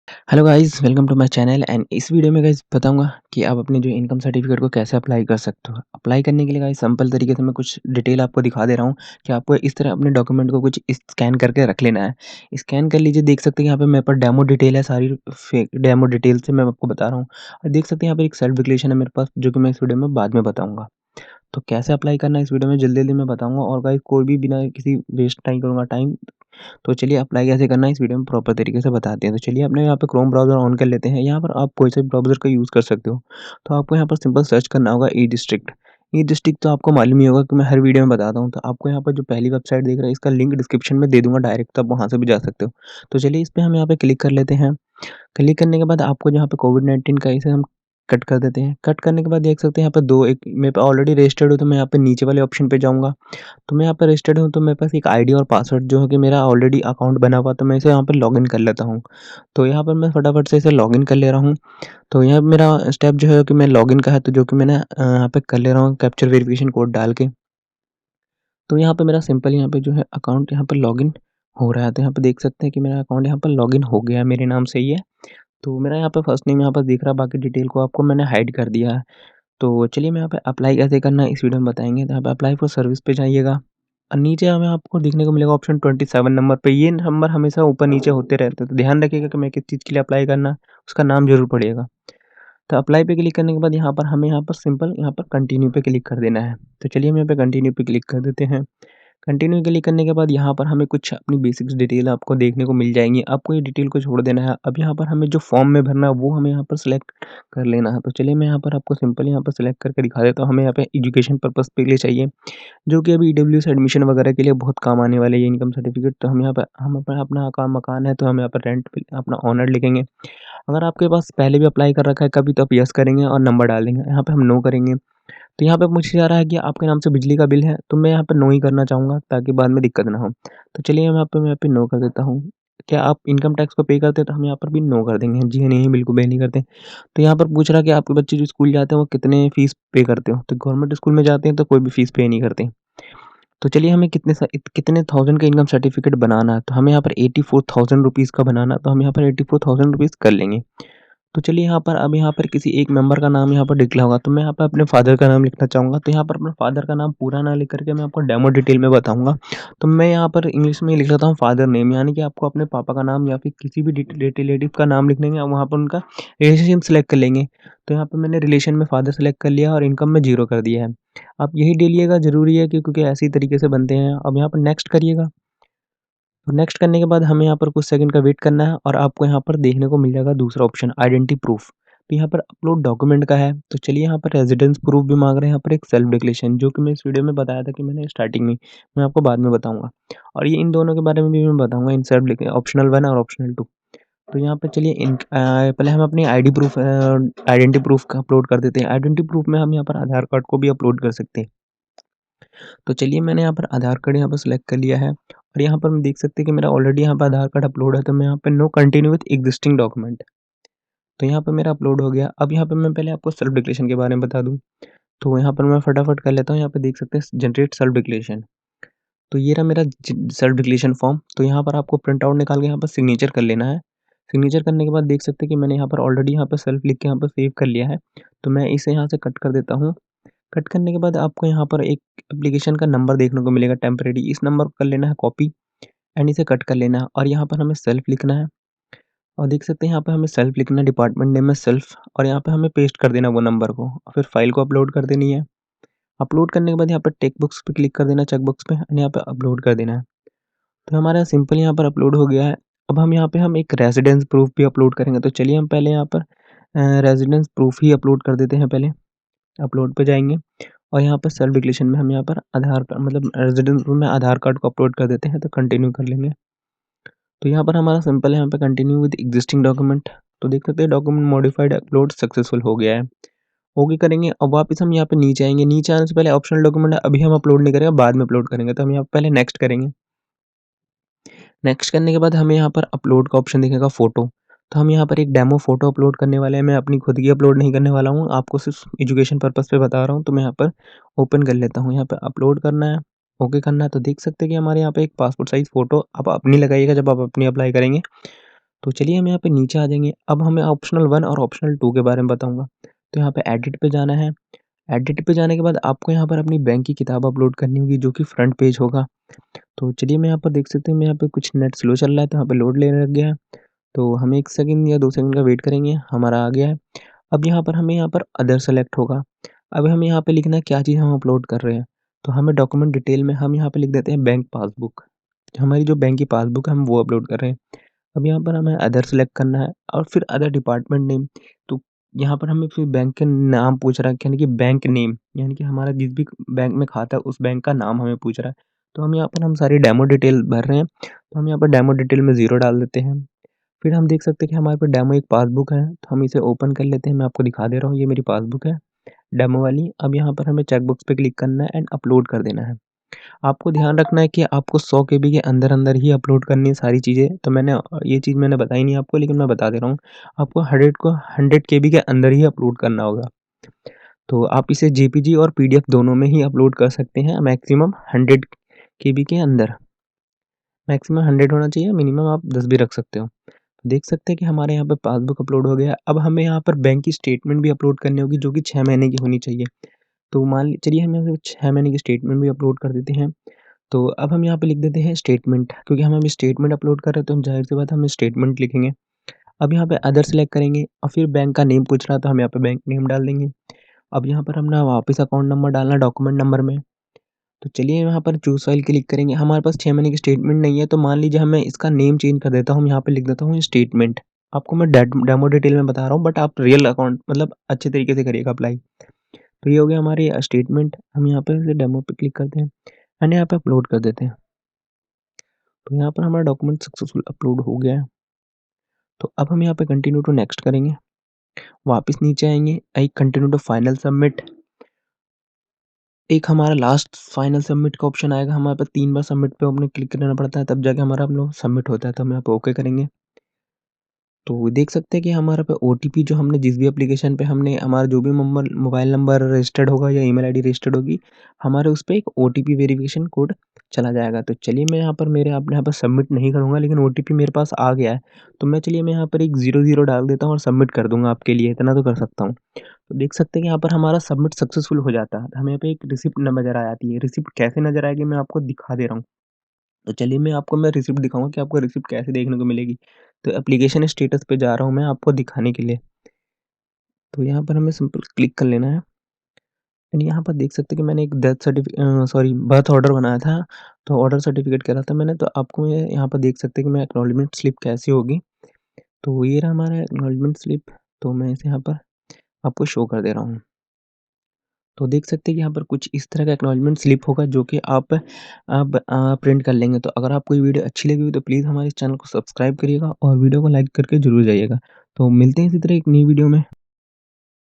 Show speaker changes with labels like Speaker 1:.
Speaker 1: Hello guys welcome to my channel and इस video में guys बताऊंगा कि आप अपने जो इनकम सर्टिफिकेट को कैसे अप्लाई कर सकते हो। अप्लाई करने के लिए गाइस सिंपल तरीके से मैं कुछ डिटेल आपको दिखा दे रहा हूं कि आपको इस तरह अपने डॉक्यूमेंट को कुछ स्कैन करके रख लेना है। स्कैन कर लीजिए, देख सकते हैं यहाँ पे मेरे पास डेमो डिटेल है, सारी फेक डेमो डिटेल से मैं आपको बता रहा हूँ। और देख सकते हैं यहाँ पे एक सेल्फ डिक्लेरेशन है मेरे पास, जो कि मैं इस वीडियो में बाद में बताऊंगा। तो कैसे अप्लाई करना है इस वीडियो में जल्दी जल्दी मैं बताऊंगा। और गाइस कोई भी बिना किसी वेस्ट नहीं करूंगा टाइम। तो चलिए अप्लाई कैसे करना है इस वीडियो में प्रॉपर तरीके से बताते हैं। तो चलिए अपने यहाँ पे क्रोम ब्राउज़र ऑन कर लेते हैं। यहाँ पर आप कोई से भी ब्राउज़र का यूज़ कर सकते हो। तो आपको यहाँ पर सिंपल सर्च करना होगा ई डिस्ट्रिक्ट। ई डिस्ट्रिक्ट तो आपको मालूम ही होगा कि मैं हर वीडियो में बताता हूँ। तो आपको यहाँ पर जो पहली वेबसाइट देख रहे हैं, इसका लिंक डिस्क्रिप्शन में दे दूँगा डायरेक्ट, तो आप वहाँ से भी जा सकते हो। तो चलिए इस पे हम यहाँ पे क्लिक कर लेते हैं। क्लिक करने के बाद आपको जहाँ पे कोविड-19 का इसे हम कट कर देते हैं। कट करने के बाद देख सकते हैं यहाँ पे 2 एक मेरे पे ऑलरेडी रजिस्टर्ड हूँ, तो मैं यहाँ पे नीचे वाले ऑप्शन पे जाऊँगा। तो मैं यहाँ पे रजिस्टर्ड हूँ, तो मेरे पास एक आईडी और पासवर्ड जो है कि मेरा ऑलरेडी अकाउंट बना हुआ, तो मैं इसे यहाँ पे लॉगिन कर लेता हूँ। तो यहाँ पर मैं फटाफट से इसे लॉगिन कर ले रहा हूँ। तो यहाँ मेरा स्टेप जो है कि मैं लॉगिन का है, तो जो कि मैंने यहाँ पे कर ले रहा हूँ कैप्चर वेरिफिकेशन कोड डाल के। तो यहाँ पे मेरा सिंपल यहाँ पे जो है अकाउंट यहाँ पे लॉगिन हो रहा है। तो यहाँ पे देख सकते हैं कि मेरा अकाउंट यहाँ पर लॉगिन हो गया है, मेरे नाम से ही है। तो मेरा यहाँ पे फर्स्ट नेम यहाँ पर दिख रहा है, बाकी डिटेल को आपको मैंने हाइड कर दिया है। तो चलिए मैं यहाँ पे अप्लाई कैसे करना है इस वीडियो में बताएँगे। तो यहाँ पे अप्लाई फॉर सर्विस पे जाइएगा और नीचे हमें आपको देखने को मिलेगा ऑप्शन 27 नंबर पे। ये नंबर हमेशा ऊपर-नीचे होते रहते हैं, तो ध्यान रखिएगा कि मैं किस चीज़ के लिए अप्लाई करना है, उसका नाम ज़रूर पड़ेगा। तो अप्लाई पे क्लिक करने के बाद यहाँ पर हमें यहाँ पर सिंपल यहाँ पर कंटिन्यू पे क्लिक कर देना है। तो चलिए हम यहाँ पे कंटिन्यू पे क्लिक कर देते हैं। कंटिन्यू क्लिक करने के बाद यहाँ पर हमें कुछ अपनी बेसिक्स डिटेल आपको देखने को मिल जाएँगी। आपको ये डिटेल को छोड़ देना है। अब यहाँ पर हमें जो फॉर्म में भरना है वो हमें यहाँ पर सिलेक्ट कर लेना है। तो चलिए मैं यहाँ पर आपको सिंपल यहाँ पर सिलेक्ट करके दिखा देता हूँ। हमें यहाँ पे एजुकेशन पर्पज़ के लिए चाहिए, जो कि अभी ईडब्ल्यूएस एडमिशन वगैरह के लिए बहुत काम आने वाले हैं ये इनकम सर्टिफिकेट। तो हम यहाँ पे हम अपना अपना का मकान है, तो हम यहाँ पर रेंट पे अपना ओनर लिखेंगे। अगर आपके पास पहले भी अप्लाई कर रखा है कभी, तो आप यस करेंगे और नंबर डाल देंगे। यहाँ पे हम नो करेंगे। तो यहाँ पे पूछा जा रहा है कि आपके नाम से बिजली का बिल है, तो मैं यहाँ पे नो ही करना चाहूँगा ताकि बाद में दिक्कत ना हो। तो चलिए मैं यहाँ पे नो कर देता हूँ। क्या आप इनकम टैक्स को पे करते हैं? तो हम यहाँ पर भी नो कर देंगे। जी नहीं, बिल्कुल पे नहीं करते। तो यहाँ पर पूछ रहा है कि आपके बच्चे जो स्कूल जाते हैं वो कितने फीस पे करते हो? तो गवर्नमेंट स्कूल में जाते हैं तो कोई भी फीस पे नहीं करते। तो चलिए हमें कितने थाउज़ेंड का इनकम सर्टिफिकेट बनाना है, तो हमें यहाँ पर 84,000 रुपीज़ का बनाना है, तो हम यहाँ पर 84,000 रुपीज़ कर लेंगे। तो चलिए यहाँ पर अब यहाँ पर किसी एक मेंबर का नाम यहाँ पर लिखना होगा, तो मैं यहाँ पे अपने फादर का नाम लिखना चाहूँगा। तो यहाँ पर अपने फादर का नाम पूरा ना लिख कर के मैं आपको डेमो डिटेल में बताऊँगा। तो मैं यहाँ पर इंग्लिश में लिख लेता हूँ फादर नेम, यानी कि आपको अपने पापा का नाम या फिर किसी भी रिलेटिव का नाम लिख लेंगे और वहाँ पर उनका रिलेशनशिप सेलेक्ट कर लेंगे। तो यहाँ पे मैंने रिलेशन में फादर सेलेक्ट कर लिया और इनकम में 0 कर दिया है। आप यही डालिएगा, ज़रूरी है क्योंकि ऐसे ही तरीके से बनते हैं। अब यहाँ पर नेक्स्ट करिएगा। तो नेक्स्ट करने के बाद हमें यहाँ पर कुछ सेकंड का वेट करना है और आपको यहाँ पर देखने को मिल जाएगा दूसरा ऑप्शन आइडेंटिटी प्रूफ। तो यहाँ पर अपलोड डॉक्यूमेंट का है। तो चलिए यहाँ पर रेजिडेंस प्रूफ भी मांग रहे हैं, यहाँ पर एक सेल्फ डिक्लेरेशन, जो कि मैं इस वीडियो में बताया था कि मैंने स्टार्टिंग में, मैं आपको बाद में बताऊंगा। और ये इन दोनों के बारे में भी मैं बताऊंगा, इन सेल्फ ऑप्शनल 1 और ऑप्शनल 2। तो यहाँ पे चलिए पहले हम अपनी आईडी प्रूफ आइडेंटिटी प्रूफ का अपलोड कर देते हैं। आइडेंटिटी प्रूफ में हम यहाँ पर आधार कार्ड को भी अपलोड कर सकते हैं। तो चलिए मैंने यहाँ पर आधार कार्ड यहाँ पर सिलेक्ट कर लिया है और यहाँ पर हम देख सकते हैं कि मेरा ऑलरेडी यहाँ पर आधार कार्ड अपलोड है। तो मैं यहाँ पे no continue with existing document, तो यहाँ पे मेरा अपलोड हो गया। अब यहाँ पे मैं पहले आपको सेल्फ डिक्लेरेशन के बारे में बता दूँ, तो यहाँ पर मैं फटाफट कर लेता हूँ। यहाँ पे देख सकते हैं जनरेट सेल्फ डिक्लेरेशन। तो ये रहा मेरा सेल्फ डिक्लेरेशन फॉर्म। तो यहाँ पर आपको प्रिंट आउट निकाल के यहाँ पर सिग्नेचर कर लेना है। सिग्नेचर करने के बाद देख सकते हैं कि मैंने यहाँ पर ऑलरेडी यहाँ पर सेल्फ लिख के यहाँ पर सेव कर लिया है। तो मैं इसे यहाँ से कट कर देता हूँ। कट करने के बाद आपको यहाँ पर एक एप्लीकेशन का नंबर देखने को मिलेगा टेम्परेरी, इस नंबर को कर लेना है कॉपी एंड इसे कट कर लेना है और यहाँ पर हमें सेल्फ लिखना है। और देख सकते हैं यहाँ पे हमें सेल्फ लिखना है, डिपार्टमेंट नेम में सेल्फ, और यहाँ पे हमें पेस्ट कर देना वो नंबर को और फिर फाइल को अपलोड कर देनी है। अपलोड करने के बाद यहाँ पर टेक बॉक्स पे क्लिक कर देना, चेक बॉक्स पे, एंड यहाँ पे अपलोड कर देना है। तो हमारा सिंपल यहाँ पर अपलोड हो गया है। अब हम यहाँ पे हम एक रेजिडेंस प्रूफ भी अपलोड करेंगे। तो चलिए हम पहले यहाँ पर रेजिडेंस प्रूफ ही अपलोड कर देते हैं। पहले अपलोड पे जाएँगे और यहाँ पर सेल्फ डिक्लेरेशन में हम यहाँ पर आधार कार्ड मतलब रेज़िडेंस में आधार कार्ड को अपलोड कर देते हैं, तो कंटिन्यू कर लेंगे। तो यहाँ पर हमारा सिंपल है, यहाँ पे कंटिन्यू विद एक्जिस्टिंग डॉक्यूमेंट। तो देख सकते हैं डॉक्यूमेंट मॉडिफाइड अपलोड सक्सेसफुल हो गया है। ओके करेंगे। अब वापस हम यहाँ पे नीचे आएँगे। नीचे आने से पहले ऑप्शनल डॉक्यूमेंट अभी हम अपलोड नहीं करेंगे, बाद में अपलोड करेंगे। तो हम यहाँ पे पहले नेक्स्ट करेंगे। नेक्स्ट करने के बाद हमें यहाँ पर अपलोड का ऑप्शन दिखेगा फ़ोटो। तो हम यहाँ पर एक डेमो फ़ोटो अपलोड करने वाले हैं। मैं अपनी खुद की अपलोड नहीं करने वाला हूँ, आपको सिर्फ एजुकेशन पर्पज़ पे बता रहा हूँ। तो मैं यहाँ पर ओपन कर लेता हूँ, यहाँ पे अपलोड करना है, ओके करना है। तो देख सकते हैं कि हमारे यहाँ पे एक पासपोर्ट साइज़ फ़ोटो आप अपनी लगाइएगा जब आप अपनी अप्लाई करेंगे। तो चलिए हम यहाँ पे नीचे आ जाएँगे। अब हमें ऑप्शनल 1 और ऑप्शनल 2 के बारे में बताऊँगा। तो यहाँ पे एडिट पे जाना है। एडिट पे जाने के बाद आपको यहाँ पर अपनी बैंक की किताब अपलोड करनी होगी जो कि फ्रंट पेज होगा। तो चलिए मैं यहाँ पर देख सकते हैं मैं यहाँ पे कुछ नेट स्लो चल रहा है तो यहाँ पे लोड लेने लग गया है। तो हम 1 सेकंड या 2 सेकंड का वेट करेंगे, हमारा आ गया है। अब यहाँ पर हमें यहाँ पर अदर सेलेक्ट होगा। अब हमें यहाँ पे लिखना है क्या चीज़ हम अपलोड कर रहे हैं। तो हमें डॉक्यूमेंट डिटेल में हम यहाँ पे लिख देते हैं बैंक पासबुक। हमारी जो बैंक की पासबुक है हम वो अपलोड कर रहे हैं। अब यहाँ पर हमें अदर सेलेक्ट करना है और फिर अदर डिपार्टमेंट नेम। तो यहाँ पर हमें फिर बैंक के नाम पूछ रहा है यानी कि बैंक नेम यानी कि हमारा जिस भी बैंक में खाता है उस बैंक का नाम हमें पूछ रहा है। तो हम यहाँ पर हम सारी डेमो डिटेल भर रहे हैं। तो हम यहाँ पर डेमो डिटेल में 0 डाल देते हैं। फिर हम देख सकते हैं कि हमारे पास डेमो एक पासबुक है, तो हम इसे ओपन कर लेते हैं। मैं आपको दिखा दे रहा हूँ, ये मेरी पासबुक है, डेमो वाली। अब यहाँ पर हमें चेक बॉक्स पे क्लिक करना है एंड अपलोड कर देना है। आपको ध्यान रखना है कि आपको 100 केबी के अंदर-अंदर ही अपलोड करनी है सारी चीज़ें। तो मैंने ये चीज़ मैंने बताई नहीं आपको लेकिन मैं बता दे रहा हूँ। आपको 100 केबी के अंदर ही अपलोड करना होगा। तो आप इसे जेपीजी और पीडीएफ दोनों में ही अपलोड कर सकते हैं मैक्सिमम 100 केबी के अंदर। मैक्सिमम 100 होना चाहिए, मिनिमम आप 10 भी रख सकते हो। देख सकते हैं कि हमारे यहाँ पे पासबुक अपलोड हो गया है। अब हमें यहाँ पर बैंक की स्टेटमेंट भी अपलोड करनी होगी जो कि 6 महीने की होनी चाहिए। तो मान ली चलिए हम यहाँ पे 6 महीने की स्टेटमेंट भी अपलोड कर देते हैं। तो अब हम यहाँ पे लिख देते हैं स्टेटमेंट क्योंकि हम अभी स्टेटमेंट अपलोड कर रहे हैं तो हम ज़ाहिर-सी बात है हम स्टेटमेंट लिखेंगे। अब यहाँ पे अदर सेलेक्ट करेंगे और फिर बैंक का नेम पूछ रहा है तो हम यहाँ पे बैंक नेम डाल देंगे। अब यहाँ पर हमने वापस अकाउंट नंबर डालना है डॉक्यूमेंट नंबर में। तो चलिए यहाँ पर चूज़ फाइल क्लिक करेंगे। हमारे पास 6 महीने की स्टेटमेंट नहीं है तो मान लीजिए मैं इसका नेम चेंज कर देता हूँ। यहाँ पे लिख देता हूँ स्टेटमेंट। आपको मैं डेमो डिटेल में बता रहा हूँ बट आप रियल अकाउंट मतलब अच्छे तरीके से करिएगा अप्लाई। तो ये हो गया हमारी स्टेटमेंट। हम यहाँ पे से डेमो पे क्लिक करते हैं एंड यहाँ पे अपलोड कर देते हैं। तो यहाँ पर हमारा डॉक्यूमेंट सक्सेसफुल अपलोड हो गया है। तो अब हम यहाँ पे कंटिन्यू टू नेक्स्ट करेंगे। वापस नीचे आएँगे, एक कंटिन्यू टू फाइनल सबमिट। एक हमारा लास्ट फाइनल सबमिट का ऑप्शन आएगा। हमारे पास 3 बार सबमिट पे अपने क्लिक करना पड़ता है तब जाके हमारा हम लोग सबमिट होता है। तो हम यहाँ पे ओके करेंगे। तो देख सकते हैं कि हमारा पे ओटीपी जो हमने जिस भी एप्लीकेशन पे हमने हमारा जो भी मोबाइल नंबर रजिस्टर्ड होगा या ईमेल आईडी रजिस्टर्ड होगी, हमारे उस पे एक ओटीपी वेरिफिकेशन कोड चला जाएगा। तो चलिए मैं यहाँ पर मेरे अपने यहाँ पर सबमिट नहीं करूँगा लेकिन ओटीपी मेरे पास आ गया है। तो मैं यहाँ पर एक 00 डाल देता हूँ और सबमिट कर दूँगा आपके लिए, इतना तो कर सकता हूँ। तो देख सकते हैं कि यहाँ पर हमारा सबमिट सक्सेसफुल हो जाता है। हमें यहाँ पे एक रिसिप्ट नज़र आ जाती है। रिसिप्ट कैसे नज़र आएगी मैं आपको दिखा दे रहा हूँ। तो चलिए मैं रिसिप्ट दिखाऊँगा कि आपको रिसिप्ट कैसे देखने को मिलेगी। तो एप्लीकेशन स्टेटस पे जा रहा हूँ मैं आपको दिखाने के लिए। तो यहाँ पर हमें सिंपल क्लिक कर लेना है एंड यहाँ पर देख सकते हैं कि मैंने एक सॉरी बर्थ ऑर्डर बनाया था। तो ऑर्डर सर्टिफ़िकेट करा था मैंने। तो आपको मैं यहाँ पर देख सकते हैं कि मैं एक्नॉलेजमेंट स्लिप कैसी होगी। तो ये रहा हमारा एक्नॉलेजमेंट स्लिप। तो मैं इसे यहाँ पर आपको शो कर दे रहा हूँ। तो देख सकते हैं कि यहाँ पर कुछ इस तरह का एक्नॉलेजमेंट स्लिप होगा जो कि आप प्रिंट कर लेंगे। तो अगर आपको ये वीडियो अच्छी लगी हो तो प्लीज़ हमारे इस चैनल को सब्सक्राइब करिएगा और वीडियो को लाइक करके ज़रूर जाइएगा। तो मिलते हैं इसी तरह एक नई वीडियो में।